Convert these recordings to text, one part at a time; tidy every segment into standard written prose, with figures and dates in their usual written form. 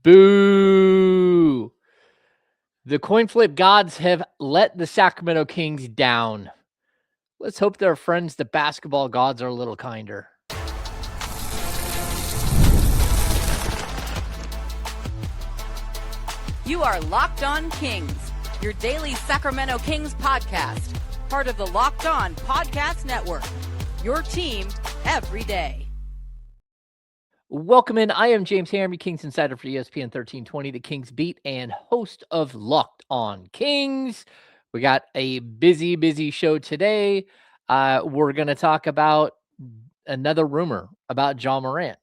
Boo! The coin flip gods have let the Sacramento Kings down. Let's hope their friends, the basketball gods, are a little kinder. You are Locked On Kings, your daily Sacramento Kings podcast, part of the Locked On Podcast Network, your team every day. Welcome in. I am James Hammer, Kings Insider for ESPN 1320, the Kings Beat, and host of Locked On Kings. We got a busy show today. We're going to talk about another rumor about Ja Morant.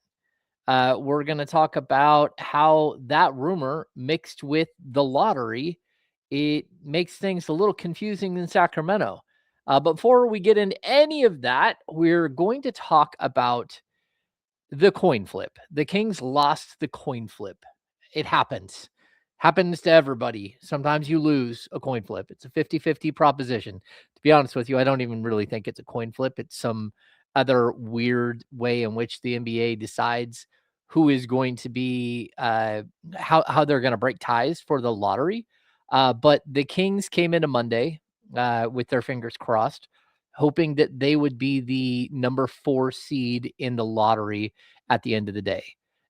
We're going to talk about how that rumor mixed with the lottery, it makes things a little confusing in Sacramento. But before we get into any of that, we're going to talk about the coin flip. The Kings lost the coin flip. It happens. Happens to everybody. Sometimes you lose a coin flip. It's a 50-50 proposition. To be honest with you, I don't even really think it's a coin flip. It's some other weird way in which the NBA decides who is going to be, how they're going to break ties for the lottery. But the Kings came into Monday with their fingers crossed, hoping that they would be the number 4 seed in the lottery at the end of the day.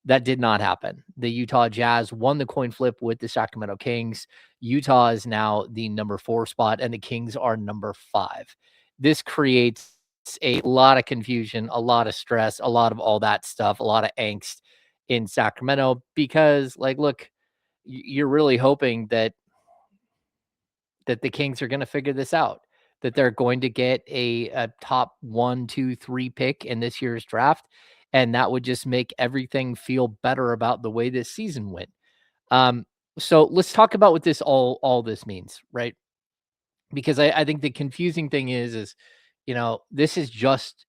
That did not happen. The Utah Jazz won the coin flip with the Sacramento Kings. Utah is now the number 4 spot, and the Kings are number 5. This creates a lot of confusion, a lot of stress, a lot of all that stuff, a lot of angst in Sacramento because, look, you're really hoping that the Kings are going to figure this out, that they're going to get a top 1, 2, 3 pick in this year's draft. And that would just make everything feel better about the way this season went. So let's talk about what this all this means, right? Because I think the confusing thing is, this is just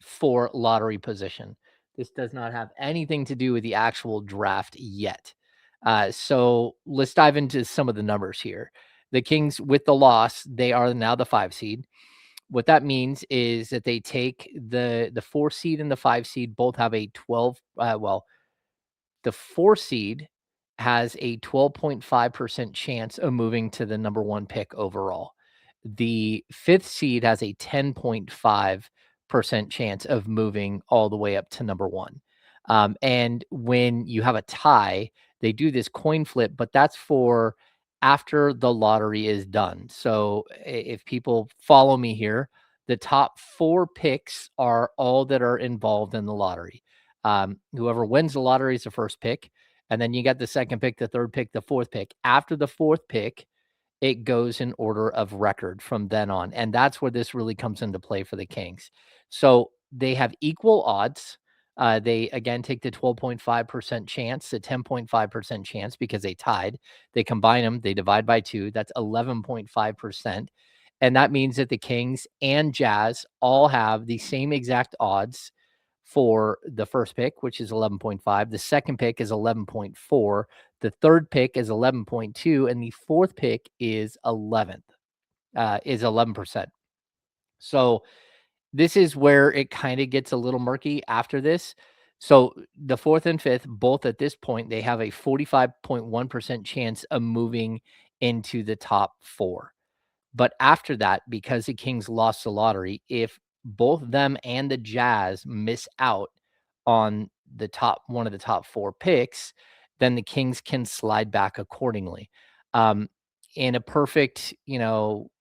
for lottery position. This does not have anything to do with the actual draft yet. So let's dive into some of the numbers here. The Kings, with the loss, they are now the 5 seed. What that means is that they take the 4 seed and the 5 seed both have a 12. The 4 seed has a 12.5% chance of moving to the number 1 pick overall. The 5th seed has a 10.5% chance of moving all the way up to number 1. And when you have a tie, they do this coin flip, but that's for after the lottery is done. So if people follow me here, the top 4 picks are all that are involved in the lottery. Whoever wins the lottery is the first pick. And then you got the second pick, the third pick, the fourth pick. After the fourth pick, it goes in order of record from then on. And that's where this really comes into play for the Kings. So they have equal odds. They, again, take the 12.5% chance, the 10.5% chance because they tied. They combine them. They divide by 2. That's 11.5%. And that means that the Kings and Jazz all have the same exact odds for the first pick, which is 11.5. The second pick is 11.4. The third pick is 11.2. And the fourth pick is 11%. So this is where it kind of gets a little murky after this. So the 4th and 5th, both at this point, they have a 45.1% chance of moving into the top 4. But after that, because the Kings lost the lottery, if both them and the Jazz miss out on one of the top 4 picks, then the Kings can slide back accordingly. In a perfect,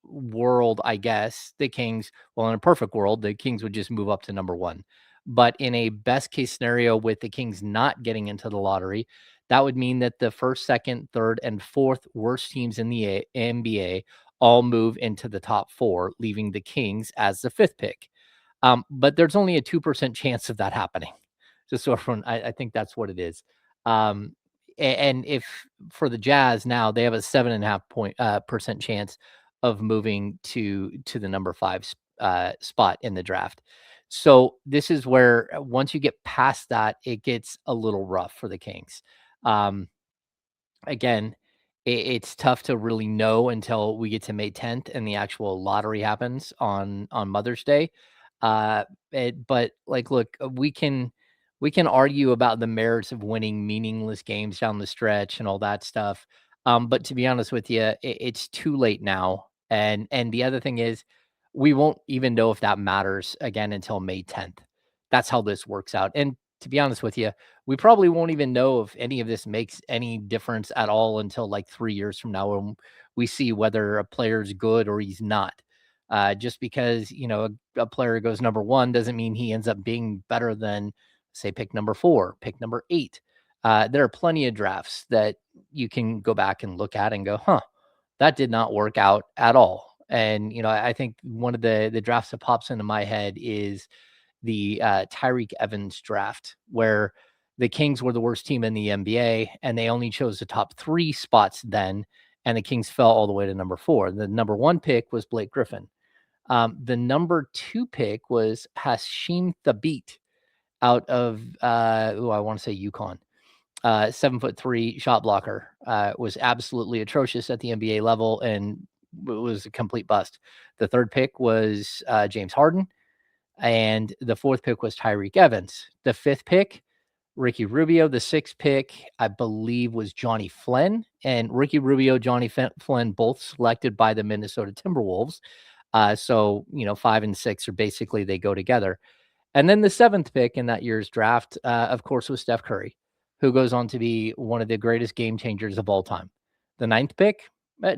world, I guess in a perfect world, the Kings would just move up to number 1. But in a best case scenario with the Kings not getting into the lottery, that would mean that the first, second, third, and fourth worst teams in the NBA all move into the top 4, leaving the Kings as the 5th pick. But there's only a 2% chance of that happening. Just so everyone, I think that's what it is. And if for the Jazz now, they have a 7.5% chance of moving to the number 5 spot in the draft. So this is where once you get past that, it gets a little rough for the Kings. Again, it's tough to really know until we get to May 10th and the actual lottery happens on Mother's Day. But look, we can we can argue about the merits of winning meaningless games down the stretch and all that stuff. But to be honest with you, it's too late now. And the other thing is, we won't even know if that matters again until May 10th. That's how this works out. And to be honest with you, we probably won't even know if any of this makes any difference at all until like 3 years from now when we see whether a player's good or he's not. Just because, a player goes number one doesn't mean he ends up being better than, say, pick number 4, pick number 8. There are plenty of drafts that you can go back and look at and go, huh, that did not work out at all. And, I think one of the drafts that pops into my head is the Tyreek Evans draft, where the Kings were the worst team in the NBA and they only chose the top 3 spots then. And the Kings fell all the way to number 4. The number 1 pick was Blake Griffin. The number 2 pick was Hashim Thabit out of, I want to say UConn. 7'3" shot blocker, was absolutely atrocious at the NBA level and was a complete bust. The 3rd pick was James Harden, and the 4th pick was Tyreek Evans. The 5th pick, Ricky Rubio. The 6th pick, I believe, was Johnny Flynn, and Ricky Rubio, Johnny Flynn, both selected by the Minnesota Timberwolves. So 5 and 6 are basically, they go together. And then the 7th pick in that year's draft, of course, was Steph Curry, who goes on to be one of the greatest game changers of all time. The 9th pick,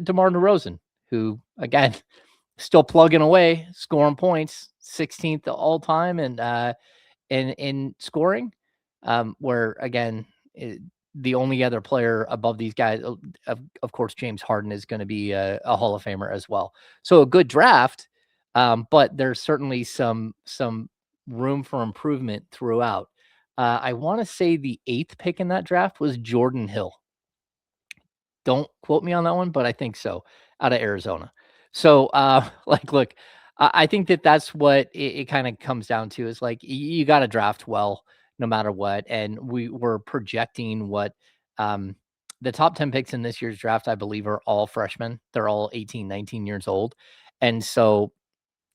DeMar DeRozan, who, again, still plugging away, scoring points, 16th all time, and in scoring, where, again, the only other player above these guys, of course, James Harden is going to be a Hall of Famer as well. So a good draft, but there's certainly some room for improvement throughout. I want to say the 8th pick in that draft was Jordan Hill. Don't quote me on that one, but I think so, out of Arizona. So, look, I think that's what it kind of comes down to, is like, you got to draft well no matter what. And we were projecting what the top 10 picks in this year's draft, I believe, are all freshmen. They're all 18, 19 years old. And so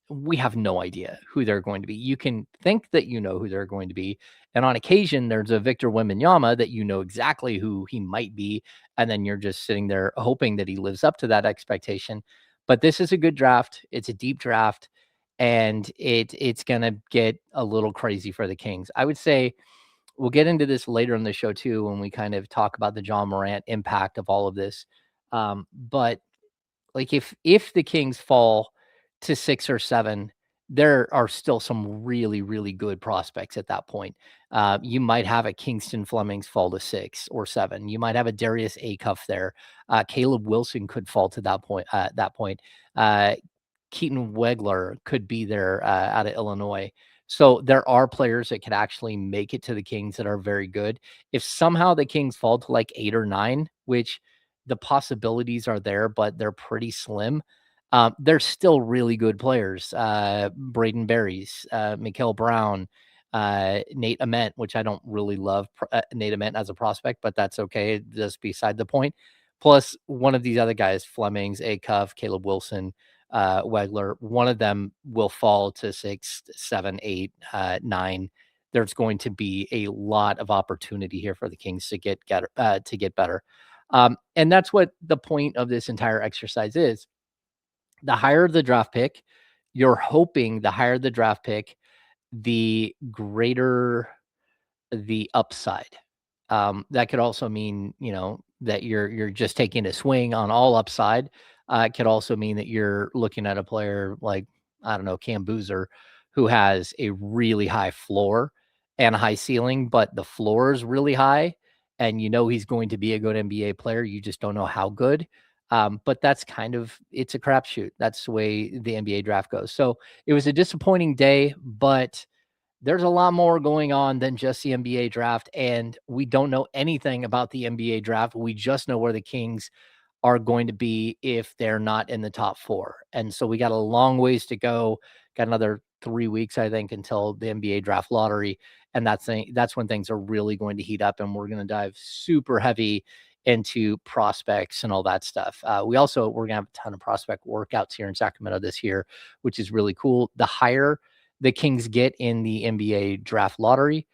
we have no idea who they're going to be. You can think that you know who they're going to be. And on occasion, there's a Victor Wembanyama that you know exactly who he might be. And then you're just sitting there hoping that he lives up to that expectation. But this is a good draft. It's a deep draft. And it's going to get a little crazy for the Kings. I would say we'll get into this later in the show, too, when we kind of talk about the Ja Morant impact of all of this. But like, if the Kings fall to 6 or 7, there are still some really, really good prospects at that point. You might have a Kingston Flemings fall to 6 or 7. You might have a Darius Acuff there. Caleb Wilson could fall to that point. Keaton Wegler could be there out of Illinois. So there are players that could actually make it to the Kings that are very good. If somehow the Kings fall to like 8 or 9, which the possibilities are there, but they're pretty slim, they're still really good players. Braden Berries, Mikael Brown, Nate Ament, which I don't really love Nate Ament as a prospect, but that's okay. Just beside the point. Plus, one of these other guys, Flemings, Acuff, Caleb Wilson, Wegler, one of them will fall to 6, 7, 8, 9. There's going to be a lot of opportunity here for the Kings to get better. And that's what the point of this entire exercise is. The higher the draft pick, you're hoping the higher the draft pick, the greater the upside. That could also mean, that you're just taking a swing on all upside. It could also mean that you're looking at a player like, I don't know, Cam Boozer, who has a really high floor and a high ceiling, but the floor is really high, and he's going to be a good NBA player. You just don't know how good. But that's it's a crapshoot. That's the way the NBA draft goes. So it was a disappointing day, but there's a lot more going on than just the NBA draft. And we don't know anything about the NBA draft. We just know where the Kings are going to be if they're not in the top 4. And so we got a long ways to go. Got another 3 weeks, I think, until the NBA draft lottery. And that's when things are really going to heat up, and we're going to dive super heavy into prospects and all that stuff. We're going to have a ton of prospect workouts here in Sacramento this year, which is really cool. The higher the Kings get in the NBA draft lottery,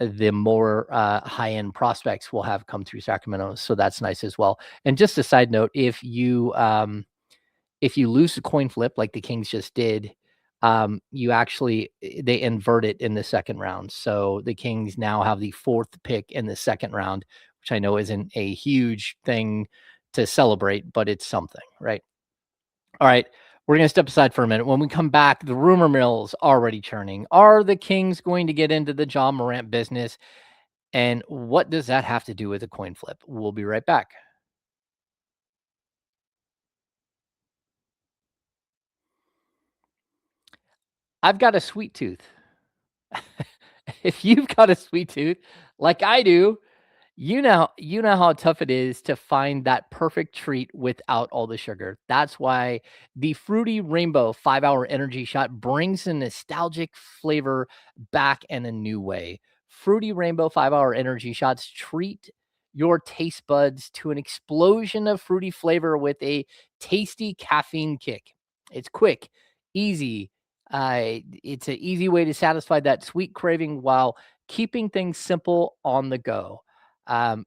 the more high-end prospects will have come through Sacramento. So that's nice as well. And just a side note, if you lose the coin flip like the Kings just did, you actually they invert it in the second round. So the Kings now have the fourth pick in the second round, which I know isn't a huge thing to celebrate, but it's something, right? All right. We're going to step aside for a minute. When we come back, the rumor mill's already churning. Are the Kings going to get into the Ja Morant business? And what does that have to do with a coin flip? We'll be right back. I've got a sweet tooth. If you've got a sweet tooth like I do, you know how tough it is to find that perfect treat without all the sugar. That's why the Fruity Rainbow 5-hour energy shot brings a nostalgic flavor back in a new way. Fruity Rainbow 5-hour energy shots treat your taste buds to an explosion of fruity flavor with a tasty caffeine kick. It's quick, easy. It's an easy way to satisfy that sweet craving while keeping things simple on the go.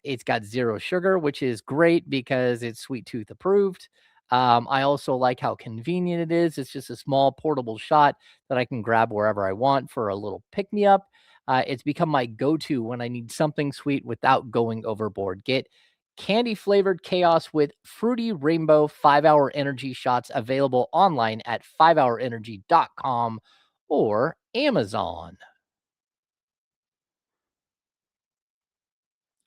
It's got zero sugar, which is great because it's sweet tooth approved. I also like how convenient it is. It's just a small portable shot that I can grab wherever I want for a little pick me up. It's become my go to when I need something sweet without going overboard. Get candy flavored chaos with Fruity Rainbow 5-hour energy shots available online at 5hourenergy.com or Amazon.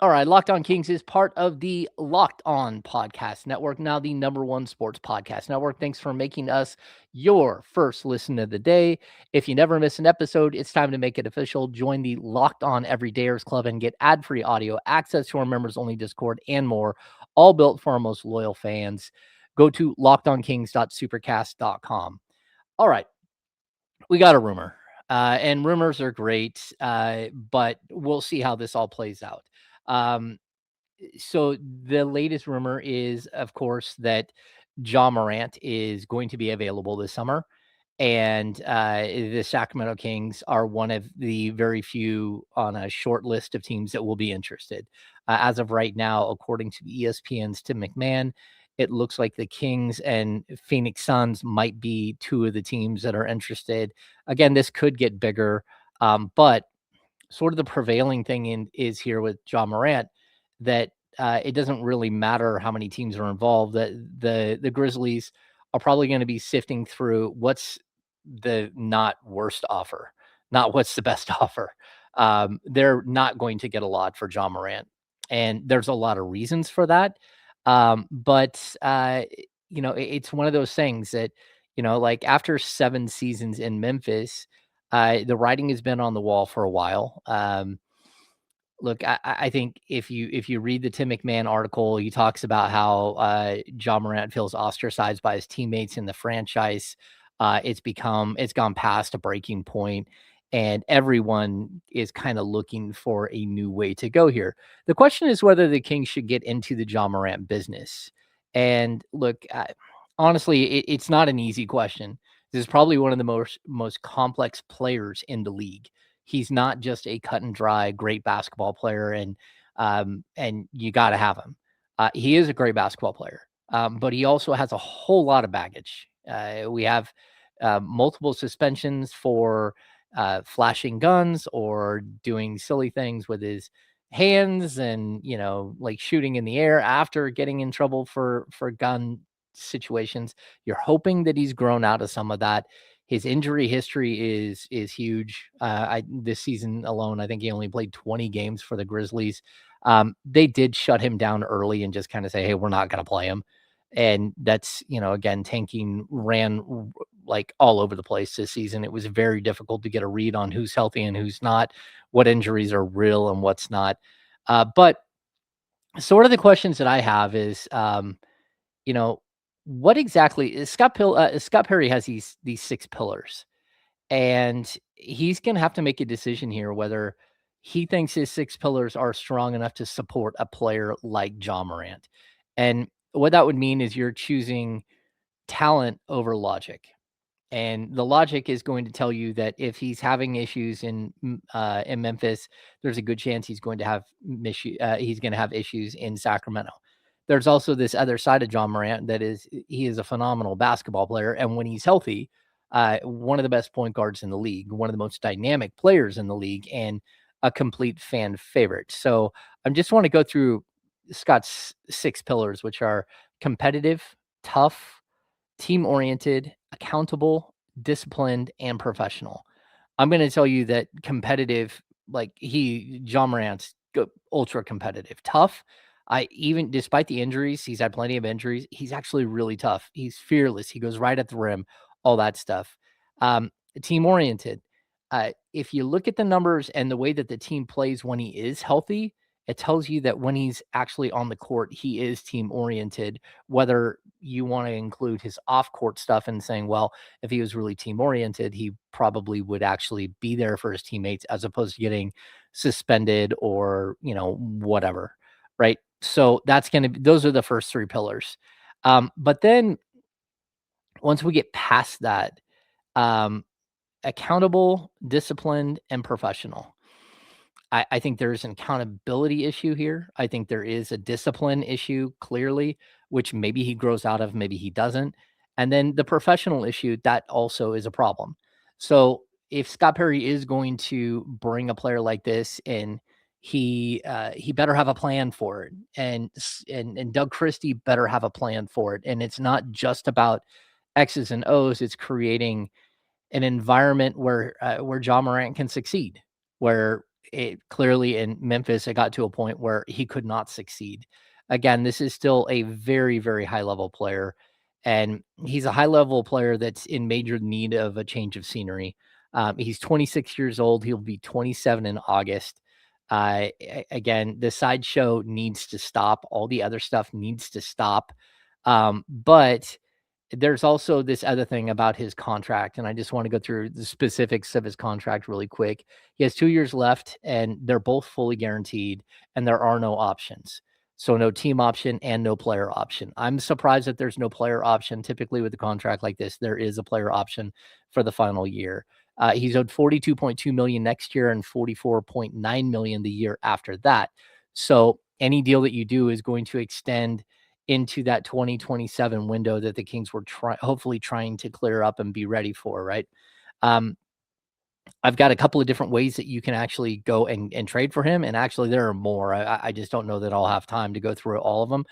All right, Locked On Kings is part of the Locked On Podcast Network, now the number one sports podcast network. Thanks for making us your first listen of the day. If you never miss an episode, it's time to make it official. Join the Locked On Everydayers Club and get ad-free audio, access to our members-only Discord, and more, all built for our most loyal fans. Go to lockedonkings.supercast.com. All right, we got a rumor, and rumors are great, but we'll see how this all plays out. Um, so the latest rumor is, of course, that Ja Morant is going to be available this summer, and the Sacramento Kings are one of the very few on a short list of teams that will be interested. As of right now, according to ESPN's Tim McMahon, it looks like the Kings and Phoenix Suns might be two of the teams that are interested. Again, this could get bigger, but sort of the prevailing thing is here with Ja Morant that it doesn't really matter how many teams are involved. That the Grizzlies are probably going to be sifting through what's the not worst offer, not what's the best offer. They're not going to get a lot for Ja Morant, and there's a lot of reasons for that. But it's one of those things that like after 7 seasons in Memphis, the writing has been on the wall for a while. Look, I think if you read the Tim McMahon article, he talks about how Ja Morant feels ostracized by his teammates in the franchise. It's gone past a breaking point, and everyone is kind of looking for a new way to go here. The question is whether the Kings should get into the Ja Morant business. And look, honestly, it's not an easy question. This is probably one of the most complex players in the league. He's not just a cut and dry great basketball player, and you got to have him. He is a great basketball player, but he also has a whole lot of baggage. We have multiple suspensions for flashing guns or doing silly things with his hands, and like shooting in the air after getting in trouble for gun situations. You're hoping that he's grown out of some of that. His injury history is huge. This season alone, I think he only played 20 games for the Grizzlies. They did shut him down early and just kind of say, "Hey, we're not going to play him." And that's, again, tanking ran like all over the place this season. It was very difficult to get a read on who's healthy and who's not, what injuries are real and what's not. But sort of the questions that I have is, you know, what exactly is Scott Perry has these 6 pillars, and he's gonna have to make a decision here whether he thinks his 6 pillars are strong enough to support a player like Ja Morant. And what that would mean is you're choosing talent over logic. And the logic is going to tell you that if he's having issues in Memphis, there's a good chance he's going to have issues in Sacramento. There's also this other side of Ja Morant that is he is a phenomenal basketball player, and when he's healthy, one of the best point guards in the league, one of the most dynamic players in the league, and a complete fan favorite. So I just want to go through Scott's 6 pillars, which are competitive, tough, team-oriented, accountable, disciplined, and professional. I'm gonna tell you that competitive, like Ja Morant's ultra competitive. Tough, I even despite the injuries, he's had plenty of injuries, he's actually really tough. He's fearless, he goes right at the rim, all that stuff. Um, Team-oriented, if you look at the numbers and the way that the team plays when he is healthy, it tells you that when he's actually on the court, he is team-oriented, whether you wanna include his off-court stuff and saying, well, if he was really team-oriented, he probably would actually be there for his teammates as opposed to getting suspended or, whatever, right? So those are the first 3 pillars. But then once we get past that, um, accountable, disciplined, and professional. I think there's an accountability issue here. I think there is a discipline issue, clearly, which maybe he grows out of, maybe he doesn't. And then the professional issue, that also is a problem. So if Scott Perry is going to bring a player like this in, he better have a plan for it, and Doug Christie better have a plan for it. And it's not just about X's and O's; it's creating an environment where Ja Morant can succeed, where it clearly in Memphis, it got to a point where he could not succeed. Again, this is still a very, very high level player, and he's a high level player that's in major need of a change of scenery. He's 26 years old. He'll be 27 in August. Again, the sideshow needs to stop. All the other stuff needs to stop. But there's also this other thing about his contract, and I just want to go through the specifics of his contract really quick. He has 2 years left, and they're both fully guaranteed, and there are no options. So no team option and no player option. I'm surprised that there's no player option. Typically with a contract like this, there is a player option for the final year. He's owed $42.2 million next year and $44.9 million the year after that. So any deal that you do is going to extend into that 2027 window that the Kings were hopefully trying to clear up and be ready for, right? Um, I've got a couple of different ways that you can actually go and trade for him, and actually there are more. I just don't know that I'll have time to go through all of them.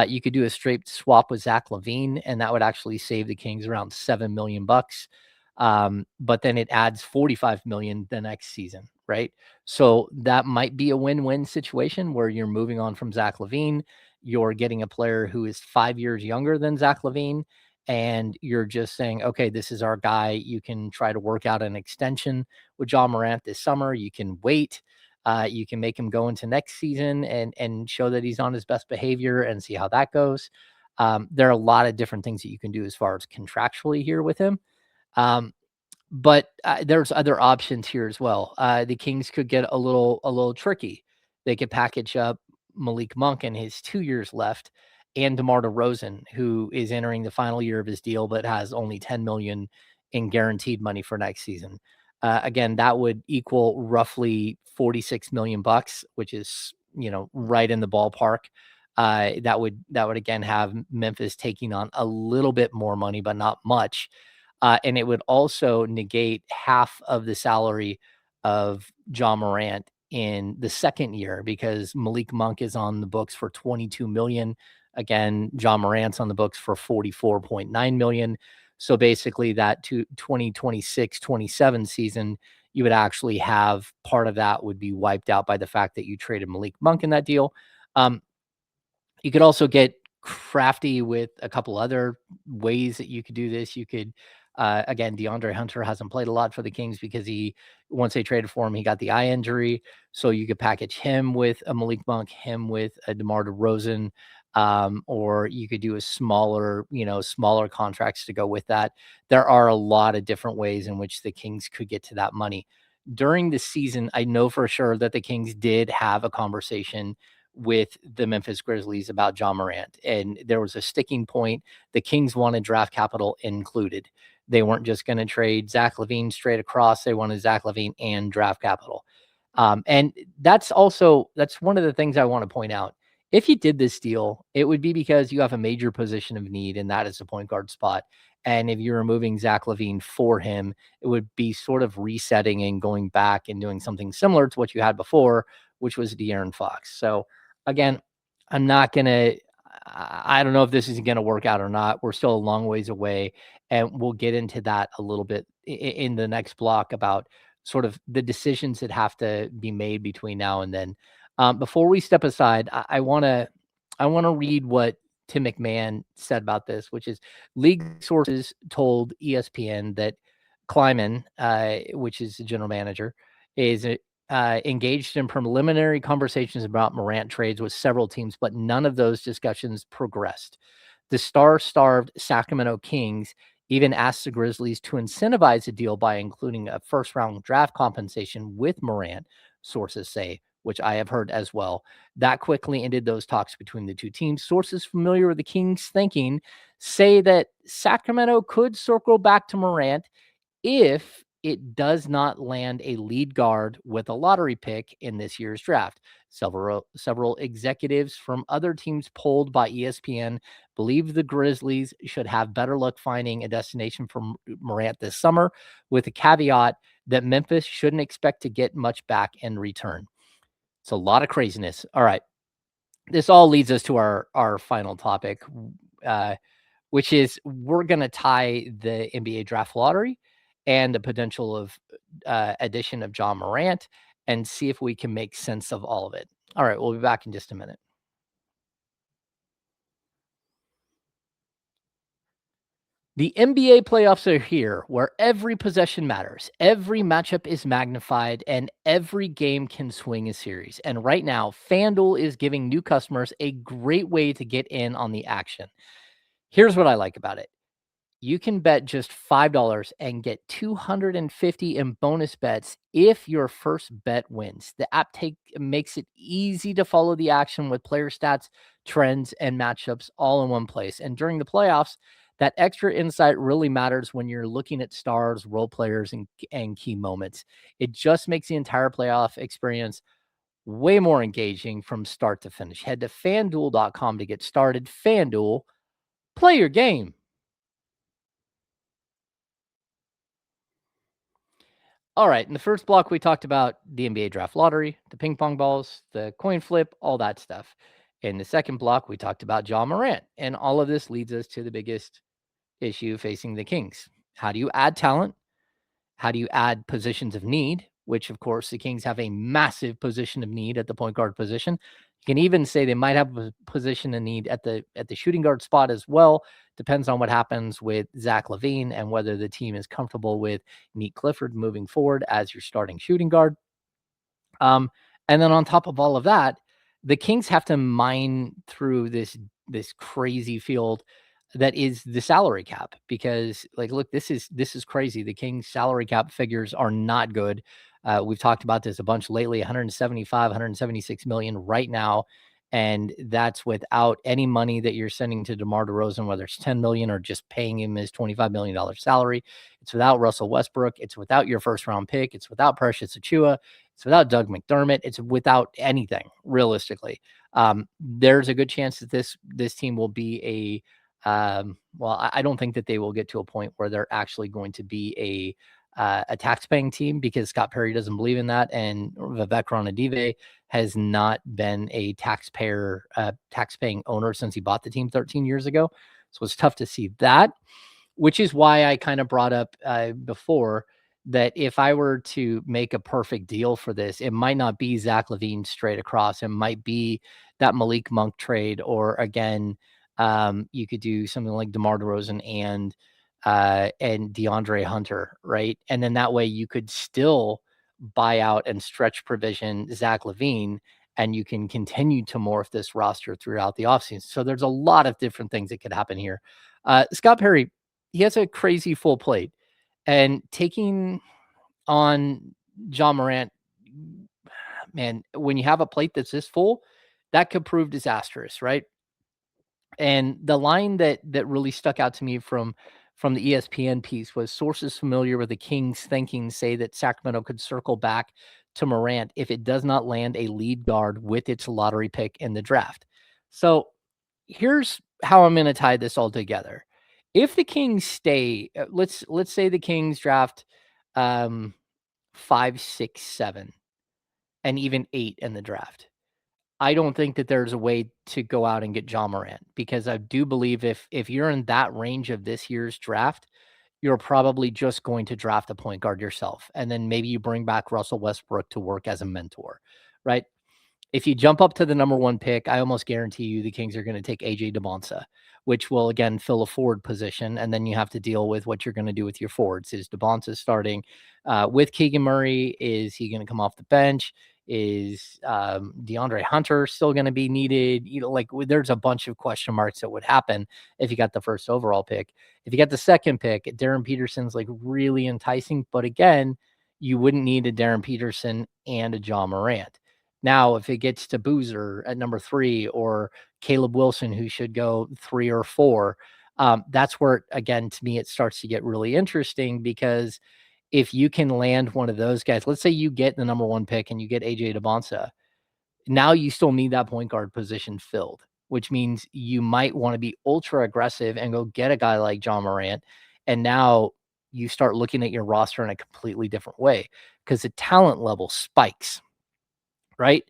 You could do a straight swap with Zach LaVine, and that would actually save the Kings around $7 million. But then it adds 45 million the next season, right? So that might be a win-win situation where you're moving on from Zach LaVine. You're getting a player who is 5 years younger than Zach LaVine, and you're just saying, okay, this is our guy. You can try to work out an extension with Ja Morant this summer. You can wait. You can make him go into next season and show that he's on his best behavior and see how that goes. There are a lot of different things that you can do as far as contractually here with him. But there's other options here as well. The Kings could get a little tricky. They could package up Malik Monk and his 2 years left, and DeMar DeRozan, who is entering the final year of his deal, but has only $10 million in guaranteed money for next season. Again, that would equal roughly $46 million, which is right in the ballpark. That would again have Memphis taking on a little bit more money, but not much. And it would also negate half of the salary of Ja Morant in the second year, because Malik Monk is on the books for $22 million. Again, Ja Morant's on the books for $44.9 million. So basically that 2026-27 season, you would actually have part of that would be wiped out by the fact that you traded Malik Monk in that deal. You could also get crafty with a couple other ways that you could do this. You could, again, DeAndre Hunter hasn't played a lot for the Kings because once they traded for him, he got the eye injury. So you could package him with a Malik Monk, him with a DeMar DeRozan, or you could do a smaller contracts to go with that. There are a lot of different ways in which the Kings could get to that money. During the season, I know for sure that the Kings did have a conversation with the Memphis Grizzlies about Ja Morant, and there was a sticking point. The Kings wanted draft capital included. They weren't just going to trade Zach LaVine straight across. They wanted Zach LaVine and draft capital. And that's one of the things I want to point out. If you did this deal, it would be because you have a major position of need, and that is the point guard spot. And if you're removing Zach LaVine for him, it would be sort of resetting and going back and doing something similar to what you had before, which was De'Aaron Fox. So again, I'm not going to, I don't know if this is going to work out or not. We're still a long ways away, and we'll get into that a little bit in the next block about sort of the decisions that have to be made between now and then. Before we step aside, I want to read what Tim McMahon said about this, which is league sources told ESPN that Kleiman, which is the general manager, is engaged in preliminary conversations about Morant trades with several teams, but none of those discussions progressed. The star-starved Sacramento Kings even asked the Grizzlies to incentivize a deal by including a first-round draft compensation with Morant, sources say, which I have heard as well. That quickly ended those talks between the two teams. Sources familiar with the Kings' thinking say that Sacramento could circle back to Morant if it does not land a lead guard with a lottery pick in this year's draft. Several executives from other teams polled by ESPN believe the Grizzlies should have better luck finding a destination for Morant this summer, with a caveat that Memphis shouldn't expect to get much back in return. It's a lot of craziness. All right. This all leads us to our final topic, which is we're going to tie the NBA draft lottery and the potential of addition of Ja Morant and see if we can make sense of all of it. All right, we'll be back in just a minute. The NBA playoffs are here, where every possession matters, every matchup is magnified, and every game can swing a series. And right now, FanDuel is giving new customers a great way to get in on the action. Here's what I like about it. You can bet just $5 and get $250 in bonus bets if your first bet wins. The app makes it easy to follow the action with player stats, trends, and matchups all in one place. And during the playoffs, that extra insight really matters when you're looking at stars, role players, and key moments. It just makes the entire playoff experience way more engaging from start to finish. Head to FanDuel.com to get started. FanDuel, play your game. All right. In the first block, we talked about the NBA draft lottery, the ping pong balls, the coin flip, all that stuff. In the second block, we talked about Ja Morant. And all of this leads us to the biggest issue facing the Kings. How do you add talent? How do you add positions of need? Which, of course, the Kings have a massive position of need at the point guard position. You can even say they might have a position of need at the shooting guard spot as well. Depends on what happens with Zach LaVine and whether the team is comfortable with Nate Clifford moving forward as your starting shooting guard. And then on top of all of that, the Kings have to mine through this crazy field that is the salary cap, because look, this is crazy. The Kings salary cap figures are not good. We've talked about this a bunch lately. 175, 176 million right now. And that's without any money that you're sending to DeMar DeRozan, whether it's 10 million or just paying him his $25 million salary. It's without Russell Westbrook. It's without your first round pick. It's without Precious Achiuwa. It's without Doug McDermott. It's without anything, realistically. There's a good chance that this team will be I don't think that they will get to a point where they're actually going to be a tax-paying team, because Scott Perry doesn't believe in that, and Vivek Ranadive has not been a tax-paying owner since he bought the team 13 years ago. So it's tough to see that, which is why I kind of brought up before that if I were to make a perfect deal for this, it might not be Zach LaVine straight across. It might be that Malik Monk trade, or again, you could do something like DeMar DeRozan and DeAndre Hunter, right? And then that way you could still buy out and stretch provision Zach LaVine, and you can continue to morph this roster throughout the offseason. So there's a lot of different things that could happen here. Scott Perry, he has a crazy full plate, and taking on Ja Morant, man, when you have a plate that's this full, that could prove disastrous, right? And the line that really stuck out to me from from the ESPN piece was sources familiar with the Kings' thinking say that Sacramento could circle back to Morant if it does not land a lead guard with its lottery pick in the draft. So here's how I'm going to tie this all together. If the Kings stay, let's say the Kings draft 5, 6, 7, and even 8 in the draft. I don't think that there's a way to go out and get Ja Morant, because I do believe if you're in that range of this year's draft, you're probably just going to draft a point guard yourself, and then maybe you bring back Russell Westbrook to work as a mentor, right? If you jump up to the number 1 pick, I almost guarantee you the Kings are going to take AJ DeBonsa, which will again fill a forward position, and then you have to deal with what you're going to do with your forwards. Is DeBonsa starting with Keegan Murray? Is he going to come off the bench? Is DeAndre Hunter still going to be needed? There's a bunch of question marks that would happen if you got the first overall pick. If you got the second pick, Darren Peterson's really enticing, but again, you wouldn't need a Darren Peterson and a Ja Morant. Now, if it gets to Boozer at number 3 or Caleb Wilson, who should go 3 or 4, that's where, again, to me, it starts to get really interesting, because if you can land one of those guys, let's say you get the number 1 pick and you get AJ DeBonsa, now you still need that point guard position filled, which means you might want to be ultra aggressive and go get a guy like Ja Morant. And now you start looking at your roster in a completely different way, because the talent level spikes. Right?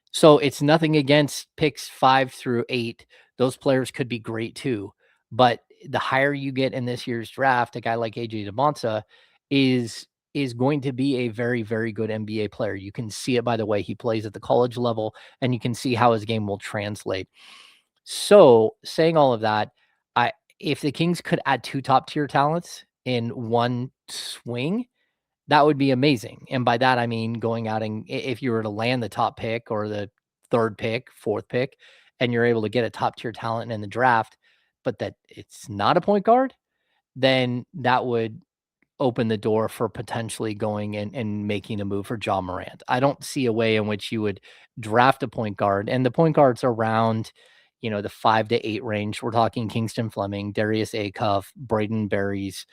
So it's nothing against picks 5 through 8. Those players could be great too. But the higher you get in this year's draft, a guy like AJ DeBonsa is going to be a very, very good NBA player. You can see it by the way he plays at the college level, and you can see how his game will translate. So saying all of that, if the Kings could add 2 top tier talents in one swing, that would be amazing. And by that, I mean going out and if you were to land the top pick or the 3rd pick, 4th pick, and you're able to get a top tier talent in the draft, but that it's not a point guard, then that would open the door for potentially going and making a move for Ja Morant. I don't see a way in which you would draft a point guard, and the point guards around, the 5 to 8 range. We're talking Kingston Fleming, Darius Acuff, Braden Berries,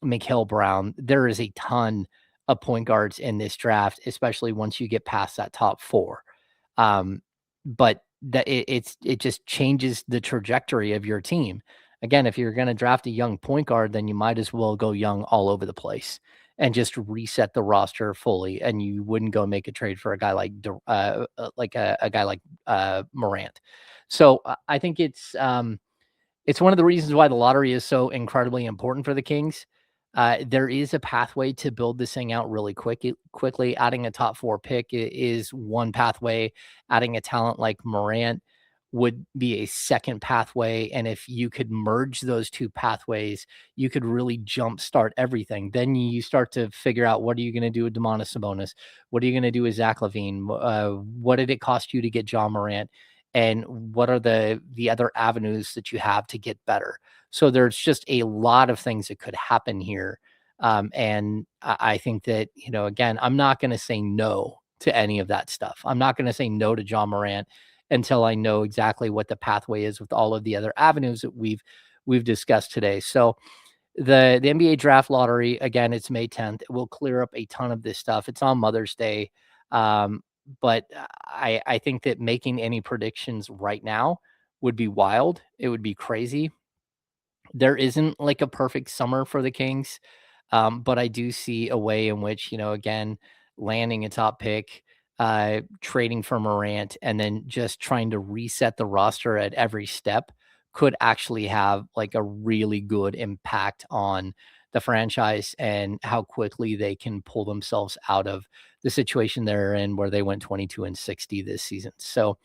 Mikhail Brown. There is a ton of point guards in this draft, especially once you get past that top 4. But that it just changes the trajectory of your team. Again, if you're going to draft a young point guard, then you might as well go young all over the place and just reset the roster fully. And you wouldn't go make a trade for a guy like a guy like Morant. So I think it's one of the reasons why the lottery is so incredibly important for the Kings. There is a pathway to build this thing out really quickly. Adding a top 4 pick is one pathway. Adding a talent like Morant would be a second pathway. And if you could merge those 2 pathways, you could really jumpstart everything. Then you start to figure out, what are you going to do with Domantas Sabonis? What are you going to do with Zach LaVine? What did it cost you to get Ja Morant? And what are the other avenues that you have to get better? So there's just a lot of things that could happen here. And I think that, again, I'm not going to say no to any of that stuff. I'm not going to say no to Ja Morant until I know exactly what the pathway is with all of the other avenues that we've discussed today. So the NBA draft lottery, again, it's May 10th. It will clear up a ton of this stuff. It's on Mother's Day. But I think that making any predictions right now would be wild. It would be crazy. There isn't a perfect summer for the Kings. But I do see a way in which, again, landing a top pick, trading for Morant, and then just trying to reset the roster at every step could actually have a really good impact on the franchise and how quickly they can pull themselves out of the situation they're in, where they went 22-60 this season. So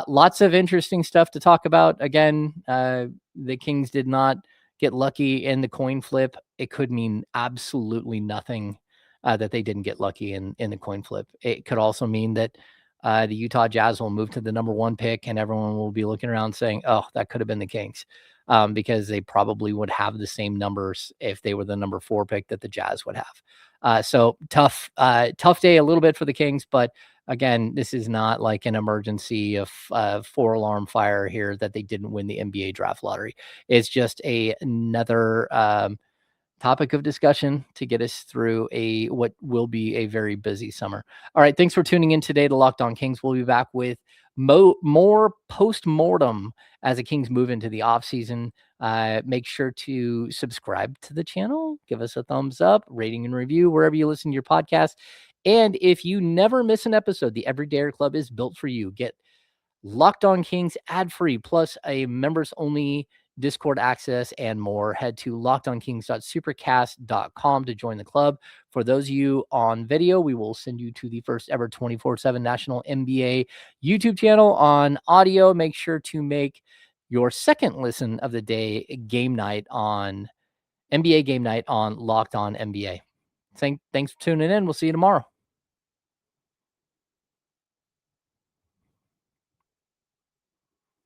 lots of interesting stuff to talk about. Again, the Kings did not get lucky in the coin flip. It could mean absolutely nothing that they didn't get lucky in the coin flip. It could also mean that the Utah Jazz will move to the number 1 pick, and everyone will be looking around saying, oh, that could have been the Kings, because they probably would have the same numbers if they were the number 4 pick that the Jazz would have. So tough day a little bit for the Kings, but Again, this is not like an emergency of 4-alarm fire here that they didn't win the NBA draft lottery. It's just another topic of discussion to get us through what will be a very busy summer. All right, thanks for tuning in today to Locked On Kings. We'll be back with more post-mortem as the Kings move into the offseason. Make sure to subscribe to the channel, give us a thumbs up, rating and review wherever you listen to your podcast. And if you never miss an episode, the Everydayer Club is built for you. Get Locked On Kings ad-free, plus a members-only Discord access and more. Head to lockedonkings.supercast.com to join the club. For those of you on video, we will send you to the first ever 24/7 National NBA YouTube channel. On audio, make sure to make your second listen of the day NBA game night on Locked On NBA. Thanks for tuning in. We'll see you tomorrow.